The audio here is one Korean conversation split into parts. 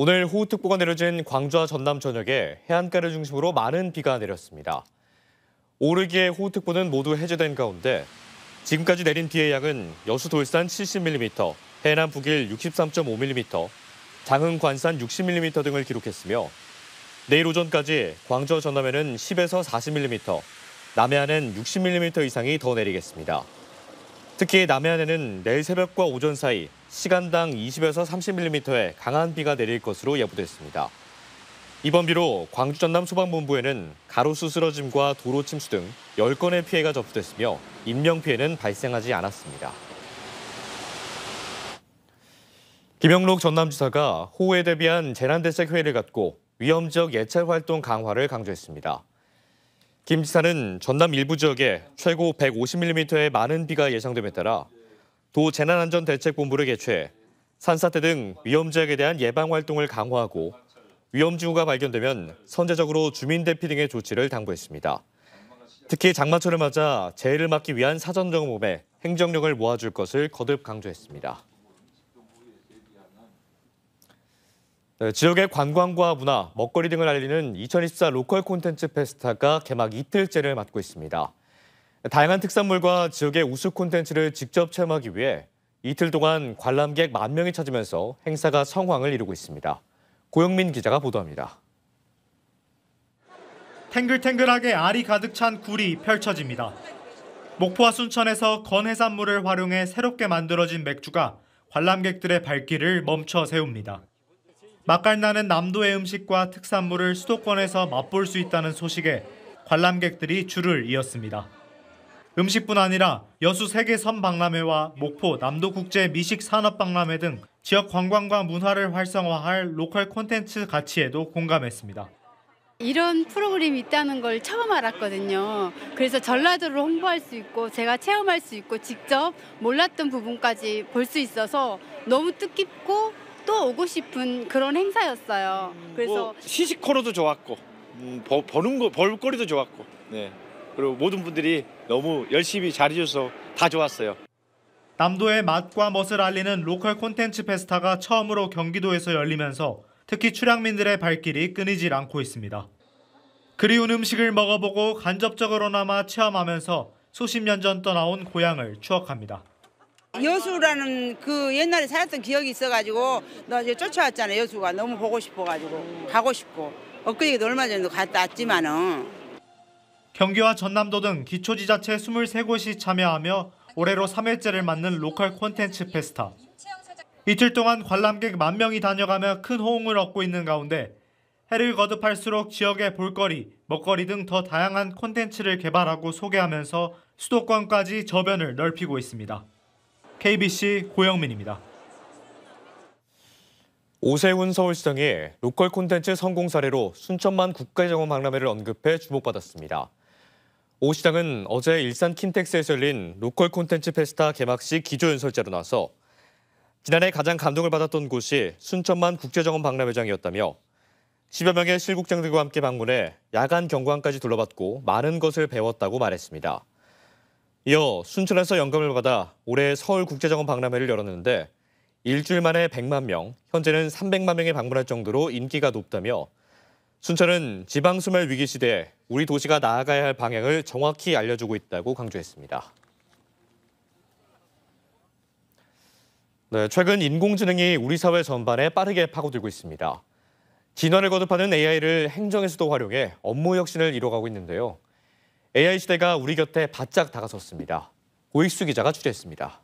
오늘 호우특보가 내려진 광주와 전남 전역에 해안가를 중심으로 많은 비가 내렸습니다. 오르기에 호우특보는 모두 해제된 가운데 지금까지 내린 비의 양은 여수 돌산 70mm, 해남 북일 63.5mm, 장흥 관산 60mm 등을 기록했으며 내일 오전까지 광주와 전남에는 10에서 40mm, 남해안엔 60mm 이상이 더 내리겠습니다. 특히 남해안에는 내일 새벽과 오전 사이 시간당 20에서 30mm의 강한 비가 내릴 것으로 예보됐습니다. 이번 비로 광주 전남 소방본부에는 가로수 쓰러짐과 도로 침수 등 10건의 피해가 접수됐으며 인명피해는 발생하지 않았습니다. 김영록 전남지사가 호우에 대비한 재난대책 회의를 갖고 위험지역 예찰활동 강화를 강조했습니다. 김 지사는 전남 일부 지역에 최고 150mm의 많은 비가 예상됨에 따라 도 재난안전대책본부를 개최해 산사태 등 위험지역에 대한 예방활동을 강화하고 위험지구가 발견되면 선제적으로 주민대피 등의 조치를 당부했습니다. 특히 장마철을 맞아 재해를 막기 위한 사전점검에 행정력을 모아줄 것을 거듭 강조했습니다. 지역의 관광과 문화, 먹거리 등을 알리는 2024 로컬 콘텐츠 페스타가 개막 이틀째를 맞고 있습니다. 다양한 특산물과 지역의 우수 콘텐츠를 직접 체험하기 위해 이틀 동안 관람객 10,000명이 찾으면서 행사가 성황을 이루고 있습니다. 고영민 기자가 보도합니다. 탱글탱글하게 알이 가득 찬 굴이 펼쳐집니다. 목포와 순천에서 건해산물을 활용해 새롭게 만들어진 맥주가 관람객들의 발길을 멈춰 세웁니다. 맛깔나는 남도의 음식과 특산물을 수도권에서 맛볼 수 있다는 소식에 관람객들이 줄을 이었습니다. 음식뿐 아니라 여수 세계섬 박람회와 목포 남도국제 미식산업박람회 등 지역 관광과 문화를 활성화할 로컬 콘텐츠 가치에도 공감했습니다. 이런 프로그램이 있다는 걸 처음 알았거든요. 그래서 전라도를 홍보할 수 있고 제가 체험할 수 있고 직접 몰랐던 부분까지 볼 수 있어서 너무 뜻깊고 또 오고 싶은 그런 행사였어요. 그래서 시식코로도 좋았고 볼거리도 좋았고 네. 그리고 모든 분들이 너무 열심히 잘해줘서 다 좋았어요. 남도의 맛과 멋을 알리는 로컬 콘텐츠 페스타가 처음으로 경기도에서 열리면서 특히 출향민들의 발길이 끊이질 않고 있습니다. 그리운 음식을 먹어보고 간접적으로나마 체험하면서 수십 년 전 떠나온 고향을 추억합니다. 여수라는 그 옛날에 살았던 기억이 있어가지고 너 이제 쫓아왔잖아. 여수가 너무 보고 싶어가지고 가고 싶고 엊그저께도 얼마 전에도 갔다 왔지만은. 경기와 전남도 등 기초지자체 23곳이 참여하며 올해로 3회째를 맞는 로컬 콘텐츠 페스타. 이틀 동안 관람객 10,000명이 다녀가며 큰 호응을 얻고 있는 가운데 해를 거듭할수록 지역의 볼거리, 먹거리 등 더 다양한 콘텐츠를 개발하고 소개하면서 수도권까지 저변을 넓히고 있습니다. KBC 고영민입니다. 오세훈 서울시장이 로컬 콘텐츠 성공 사례로 순천만 국가정원 박람회를 언급해 주목받았습니다. 오 시장은 어제 일산 킨텍스에서 열린 로컬 콘텐츠 페스타 개막식 기조연설자로 나서 지난해 가장 감동을 받았던 곳이 순천만 국제정원 박람회장이었다며 10여 명의 실국장들과 함께 방문해 야간 경관까지 둘러봤고 많은 것을 배웠다고 말했습니다. 이어 순천에서 영감을 받아 올해 서울국제정원 박람회를 열었는데 일주일 만에 100만 명, 현재는 300만 명이 방문할 정도로 인기가 높다며 순천은 지방소멸 위기 시대에 우리 도시가 나아가야 할 방향을 정확히 알려주고 있다고 강조했습니다. 네, 최근 인공지능이 우리 사회 전반에 빠르게 파고들고 있습니다. 진화를 거듭하는 AI를 행정에서도 활용해 업무 혁신을 이뤄가고 있는데요. AI 시대가 우리 곁에 바짝 다가섰습니다. 고익수 기자가 취재했습니다.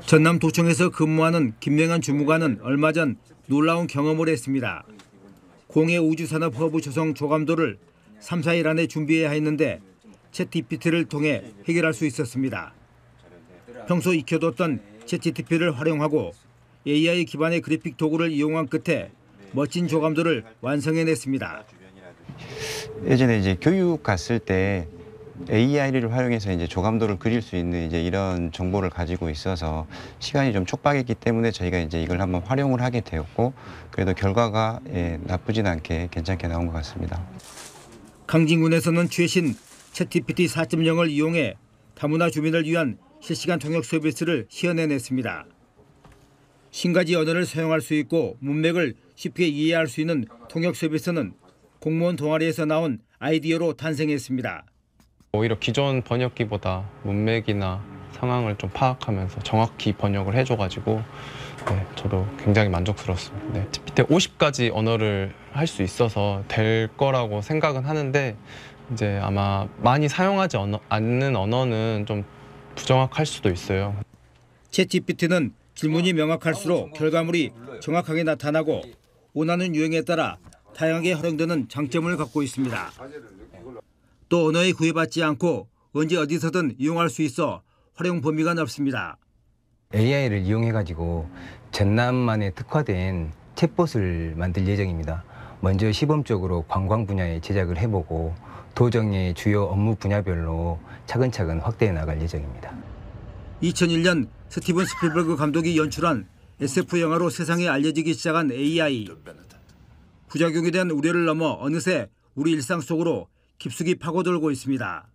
전남도청에서 근무하는 김명환 주무관은 얼마 전 놀라운 경험을 했습니다. 공해 우주산업허브 조성 조감도를 3, 4일 안에 준비해야 했는데 챗GPT를 통해 해결할 수 있었습니다. 평소 익혀뒀던 챗GPT를 활용하고 AI 기반의 그래픽 도구를 이용한 끝에 멋진 조감도를 완성해냈습니다. 예전에 이제 교육 갔을 때 AI를 활용해서 이제 조감도를 그릴 수 있는 이제 이런 정보를 가지고 있어서 시간이 좀 촉박했기 때문에 저희가 이제 이걸 한번 활용을 하게 되었고 그래도 결과가 나쁘진 않게 괜찮게 나온 것 같습니다. 강진군에서는 최신 챗GPT 4.0을 이용해 다문화 주민을 위한 실시간 통역 서비스를 시연해냈습니다. 신가지 언어를 사용할 수 있고 문맥을 쉽게 이해할 수 있는 통역 서비스는 공무원 동아리에서 나온 아이디어로 탄생했습니다. 오히려 기존 번역기보다 문맥이나 상황을 좀 파악하면서 정확히 번역을 해줘가지고 저도 굉장히 만족스러웠습니다. GPT 50가지 언어를 할 수 있어서 될 거라고 생각은 하는데 이제 아마 많이 사용하지 않는 언어는 좀 부정확할 수도 있어요. 챗GPT는 질문이 명확할수록 결과물이 정확하게 나타나고 원하는 유형에 따라 다양하게 활용되는 장점을 갖고 있습니다. 또 언어에 구애받지 않고 언제 어디서든 이용할 수 있어 활용 범위가 넓습니다. AI를 이용해가지고 전남만에 특화된 챗봇을 만들 예정입니다. 먼저 시범적으로 관광 분야에 제작을 해보고 도정의 주요 업무 분야별로 차근차근 확대해 나갈 예정입니다. 2001년 스티븐 스필버그 감독이 연출한 SF 영화로 세상에 알려지기 시작한 AI. 부작용에 대한 우려를 넘어 어느새 우리 일상 속으로 깊숙이 파고들고 있습니다.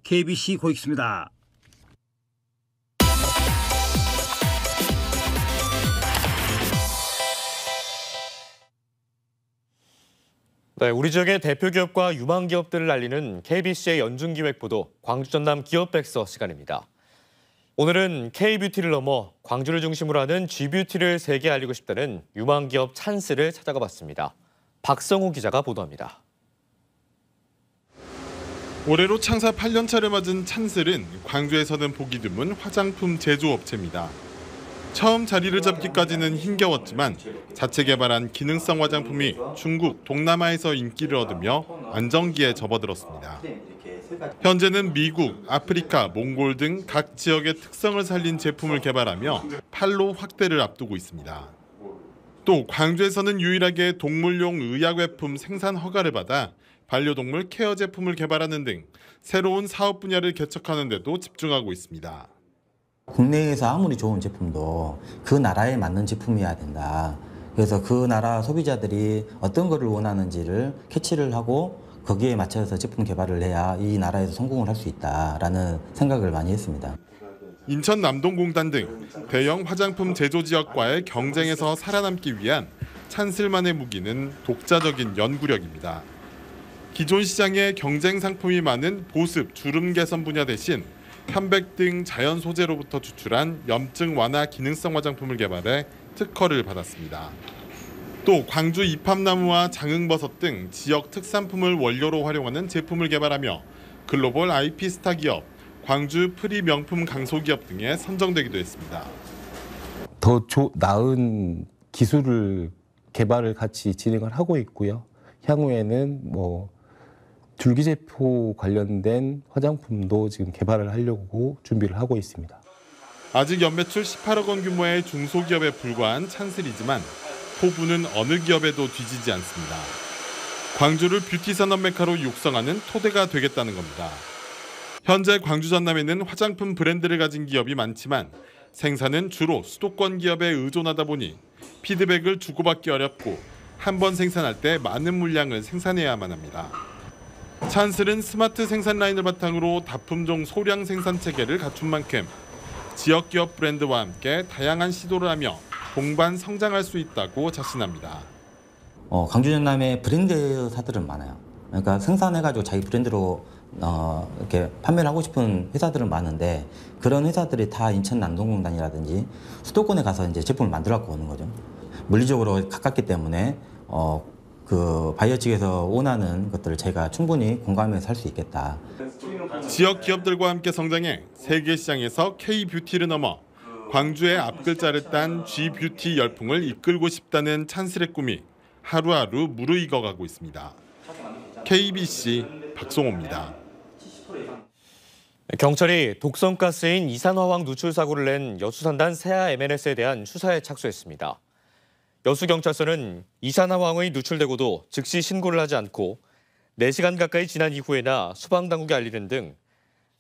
KBC 고익수입니다. 네, 우리 지역의 대표 기업과 유망 기업들을 알리는 KBC의 연중기획보도 광주 전남 기업백서 시간입니다. 오늘은 K뷰티를 넘어 광주를 중심으로 하는 G뷰티를 세계에 알리고 싶다는 유망 기업 찬스를 찾아가 봤습니다. 박성호 기자가 보도합니다. 올해로 창사 8년차를 맞은 찬슬은 광주에서는 보기 드문 화장품 제조업체입니다. 처음 자리를 잡기까지는 힘겨웠지만 자체 개발한 기능성 화장품이 중국, 동남아에서 인기를 얻으며 안정기에 접어들었습니다. 현재는 미국, 아프리카, 몽골 등 각 지역의 특성을 살린 제품을 개발하며 판로 확대를 앞두고 있습니다. 또 광주에서는 유일하게 동물용 의약외품 생산 허가를 받아 반려동물 케어 제품을 개발하는 등 새로운 사업 분야를 개척하는 데도 집중하고 있습니다. 국내에서 아무리 좋은 제품도 그 나라에 맞는 제품이어야 된다. 그래서 그 나라 소비자들이 어떤 거를 원하는지를 캐치를 하고 거기에 맞춰서 제품 개발을 해야 이 나라에서 성공을 할 수 있다라는 생각을 많이 했습니다. 인천 남동공단 등 대형 화장품 제조 지역과의 경쟁에서 살아남기 위한 찬슬만의 무기는 독자적인 연구력입니다. 기존 시장에 경쟁 상품이 많은 보습, 주름 개선 분야 대신 편백 등 자연 소재로부터 추출한 염증 완화 기능성 화장품을 개발해 특허를 받았습니다. 또 광주 이팝나무와 장흥버섯 등 지역 특산품을 원료로 활용하는 제품을 개발하며 글로벌 IP 스타 기업, 광주 프리 명품 강소기업 등에 선정되기도 했습니다. 더 나은 기술을 개발을 같이 진행을 하고 있고요. 향후에는 줄기세포 관련된 화장품도 지금 개발을 하려고 준비를 하고 있습니다. 아직 연매출 18억 원 규모의 중소기업에 불과한 찬슬이지만 포부는 어느 기업에도 뒤지지 않습니다. 광주를 뷰티 산업 메카로 육성하는 토대가 되겠다는 겁니다. 현재 광주 전남에는 화장품 브랜드를 가진 기업이 많지만 생산은 주로 수도권 기업에 의존하다 보니 피드백을 주고받기 어렵고 한 번 생산할 때 많은 물량을 생산해야만 합니다. 찬슬은 스마트 생산 라인을 바탕으로 다품종 소량 생산 체계를 갖춘 만큼 지역 기업 브랜드와 함께 다양한 시도를 하며 동반 성장할 수 있다고 자신합니다. 광주 전남에 브랜드사들은 많아요. 그러니까 생산해가지고 자기 브랜드로 이렇게 판매를 하고 싶은 회사들은 많은데 그런 회사들이 다 인천 남동공단이라든지 수도권에 가서 이제 제품을 만들어 갖고 오는 거죠. 물리적으로 가깝기 때문에 그 바이어 측에서 원하는 것들을 제가 충분히 공감해서 할 수 있겠다. 지역 기업들과 함께 성장해 세계 시장에서 K뷰티를 넘어 광주의 앞글자를 딴 G뷰티 열풍을 이끌고 싶다는 찬슬의 꿈이 하루하루 무르익어가고 있습니다. KBC 박송호입니다. 경찰이 독성가스인 이산화황 누출 사고를 낸 여수산단 세아 MNS에 대한 수사에 착수했습니다. 여수경찰서는 이산화황이 누출되고도 즉시 신고를 하지 않고 4시간 가까이 지난 이후에나 소방당국에 알리는 등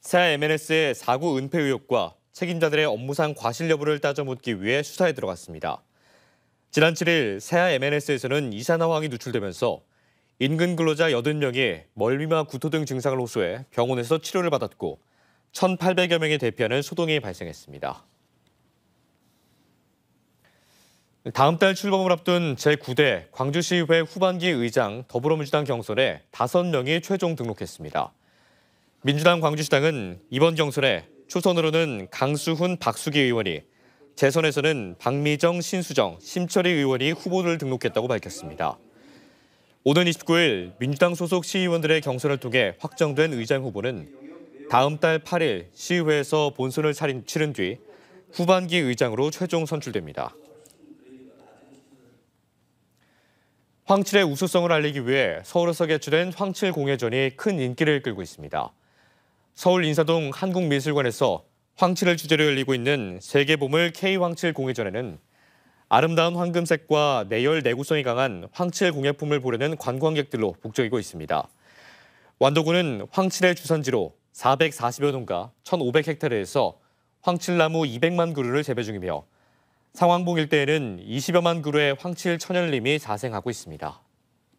세아 MNS의 사고 은폐 의혹과 책임자들의 업무상 과실 여부를 따져 묻기 위해 수사에 들어갔습니다. 지난 7일 세아 MNS에서는 이산화황이 누출되면서 인근 근로자 80명이 멀미와 구토 등 증상을 호소해 병원에서 치료를 받았고 1,800여 명이 대피하는 소동이 발생했습니다. 다음 달 출범을 앞둔 제9대 광주시의회 후반기 의장 더불어민주당 경선에 5명이 최종 등록했습니다. 민주당 광주시당은 이번 경선에 초선으로는 강수훈, 박수기 의원이, 재선에서는 박미정, 신수정, 심철희 의원이 후보를 등록했다고 밝혔습니다. 오는 29일 민주당 소속 시의원들의 경선을 통해 확정된 의장 후보는 다음 달 8일 시의회에서 본선을 치른 뒤 후반기 의장으로 최종 선출됩니다. 황칠의 우수성을 알리기 위해 서울에서 개최된 황칠 공예전이 큰 인기를 끌고 있습니다. 서울 인사동 한국미술관에서 황칠을 주제로 열리고 있는 세계보물 K황칠 공예전에는 아름다운 황금색과 내열 내구성이 강한 황칠 공예품을 보려는 관광객들로 북적이고 있습니다. 완도군은 황칠의 주산지로 440여 농가 1,500헥타르에서 황칠나무 200만 그루를 재배 중이며 상황봉 일대에는 20여만 그루의 황칠 천연림이 자생하고 있습니다.